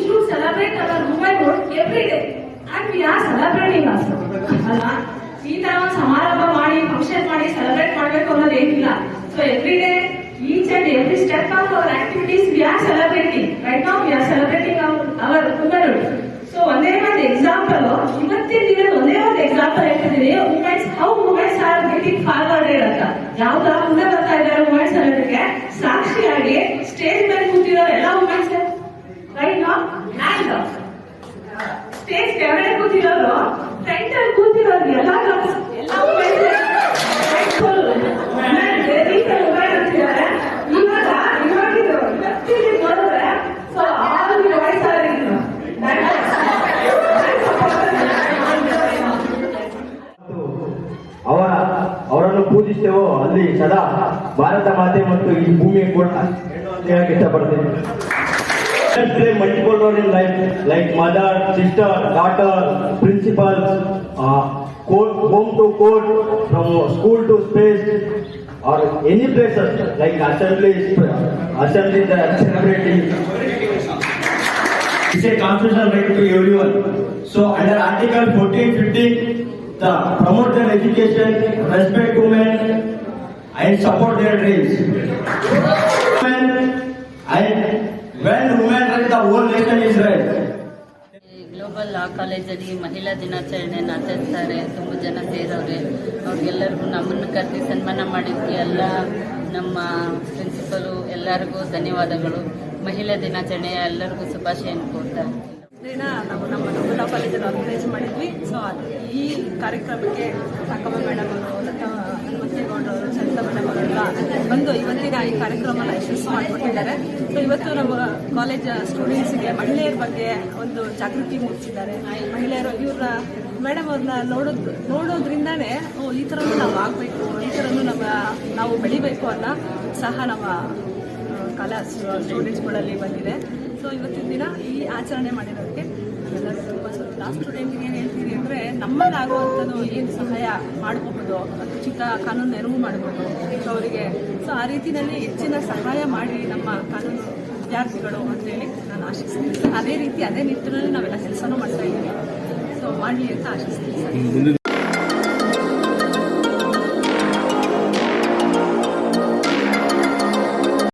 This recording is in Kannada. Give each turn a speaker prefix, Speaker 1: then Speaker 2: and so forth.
Speaker 1: should celebrate our womanhood every day and we are celebrating also. ಅಲ್ಲ ಈ ತರ ಒಂದು ಸಮಾರಂಭ ಮಾಡಿ ಫಂಕ್ಷನ್ ಮಾಡಿ ಸೆಲೆಬ್ರೇಟ್ ಮಾಡಬೇಕು ಅನ್ನೋದು ಏನಿಲ್ಲ. So every day each and every step of our activities we are celebrating. Right now we are celebrating our womanhood. So ಒಂದೇ ಒಂದು ಎಕ್ಸಾಂಪಲ್ ಇವತ್ತಿನ ದಿನದ ಒಂದೇ ಒಂದು ಎಕ್ಸಾಂಪಲ್ ಹೇಳ್ತಿದ್ದೀನಿ. Women's how women's are getting forwarded ಅಂತ ಯಾವ್ದು ಮುಂದೆ ಬರ್ತಾ ಇದ್ದಾರೆ ವುಮೆನ್ಸ್ ಅನ್ನೋದಕ್ಕೆ ಸಾಕ್ಷಿಯಾಗಿ ಸ್ಟೇಜ್ ಮೇಲೆ ಕೂತಿರೋ ಎಲ್ಲ ವುಮೆನ್ಸ್ ರೈಟ್ ನಾ ಹ್ಯಾಂಡ್ ಸ್ಟೇಜ್ ಕೆಳಗಡೆ ಕೂತಿರೋರು ಫ್ರಂಟ್ ಅಲ್ಲಿ ಕೂತಿರೋರು ಎಲ್ಲ ವುಮೆನ್ಸ್
Speaker 2: ಅವರನ್ನು ಪೂಜಿಸ್ತೇವೋ ಅಲ್ಲಿ ಸದಾ ಭಾರತ ಮಾತೆ ಮತ್ತು ಈ ಭೂಮಿಯ ಕೂಡ ಹೇಳಕ್ ಇಷ್ಟಪಡ್ತೇನೆ. Multiple role in life like mother, sister, daughter, principles, home to court, from school to space, or any places like assembly the celebrating.
Speaker 3: It's a constitutional right to everyone. So under Article 14-15, the promote their education, respect women, and support their dreams. And when women right, the whole nation is right.
Speaker 4: Global law ಕಾಲೇಜಲ್ಲಿ ಮಹಿಳಾ ದಿನಾಚರಣೆಯನ್ನು ಆಚರಿಸ್ತಾರೆ. ತುಂಬ ಜನ ಸೇರವ್ರೆ. ಅವ್ರಿಗೆಲ್ಲರಿಗೂ ನಮ್ಮನ್ನು ಕರೆದಿ ಸನ್ಮಾನ ಮಾಡಿದ್ವಿ. ಎಲ್ಲ ನಮ್ಮ ಪ್ರಿನ್ಸಿಪಲು ಎಲ್ಲರಿಗೂ ಧನ್ಯವಾದಗಳು. ಮಹಿಳಾ ದಿನಾಚರಣೆಯ ಎಲ್ಲರಿಗೂ ಶುಭಾಶಯನ್ನು ಕೋರ್ತಾ
Speaker 5: ನಾವು ನಮ್ಮ ಲಾ ಕಾಲೇಜಲ್ಲಿ ಆರ್ಗನೈಸ್ ಮಾಡಿದ್ವಿ. ಸೊ ಈ ಕಾರ್ಯಕ್ರಮಕ್ಕೆ ಅಕ್ಕಮ್ಮ ಮೇಡಮ್ ಅವರು, ಲತಾ ಹನುಮಂತೇಗೌಡರು, ಸರಿತಾ ಮೇಡಮ್ ಅವರೆಲ್ಲ ಬಂದು ಇವತ್ತಿನ ಈ ಕಾರ್ಯಕ್ರಮನ ಯಶಸ್ಸು ಮಾಡಿಕೊಟ್ಟಿದ್ದಾರೆ. ಸೊ ಇವತ್ತು ನಮ್ಮ ಕಾಲೇಜ್ ಸ್ಟೂಡೆಂಟ್ಸ್ಗೆ ಮಹಿಳೆಯರ ಬಗ್ಗೆ ಒಂದು ಜಾಗೃತಿ ಮೂಡಿಸಿದ್ದಾರೆ. ಮಹಿಳೆಯರು ಇವರ ಮೇಡಮ್ ಅವ್ರನ್ನ ನೋಡೋದ್ರಿಂದಾನೇ ಈ ಥರನೂ ನಾವು ಆಗಬೇಕು, ಈ ಥರನೂ ನಾವು ಬೆಳಿಬೇಕು ಅನ್ನೋ ಉತ್ಸಾಹ ನಮ್ಮ ಕಲಾ ಸ್ಟೂಡೆಂಟ್ಸ್ಗಳಲ್ಲಿ ಬಂದಿದೆ. ಸೊ ಇವತ್ತಿನ ದಿನ ಈ ಆಚರಣೆ ಮಾಡಿರೋದಕ್ಕೆ ಎಲ್ಲರೂ ತುಂಬ ಲಾಸ್ಟ್ ಸ್ಟೂಡೆಂಟ್ಗೆ ಏನು ಹೇಳ್ತೀವಿ ಅಂದರೆ ನಮ್ಮಲ್ಲಾಗುವಂಥದ್ದು ಏನು ಸಹಾಯ ಮಾಡಬಹುದು, ಉಚಿತ ಕಾನೂನು ನೆರವು ಮಾಡಬಹುದು ಅವರಿಗೆ. ಸೊ ಆ ರೀತಿಯಲ್ಲಿ ಹೆಚ್ಚಿನ ಸಹಾಯ ಮಾಡಿ ನಮ್ಮ ಕಾನೂನು ವಿದ್ಯಾರ್ಥಿಗಳು ಅಂತೇಳಿ ನಾನು ಆಶಿಸ್ತೀನಿ. ಅದೇ ರೀತಿ ಅದೇ ನಿಟ್ಟಿನಲ್ಲಿ ನಾವೆಲ್ಲ ಕೆಲಸನೂ ಮಾಡ್ತಾ ಇದ್ದೀವಿ. ಸೊ ಮಾಡಲಿ ಅಂತ ಆಶಿಸ್ತೀನಿ ಸರ್.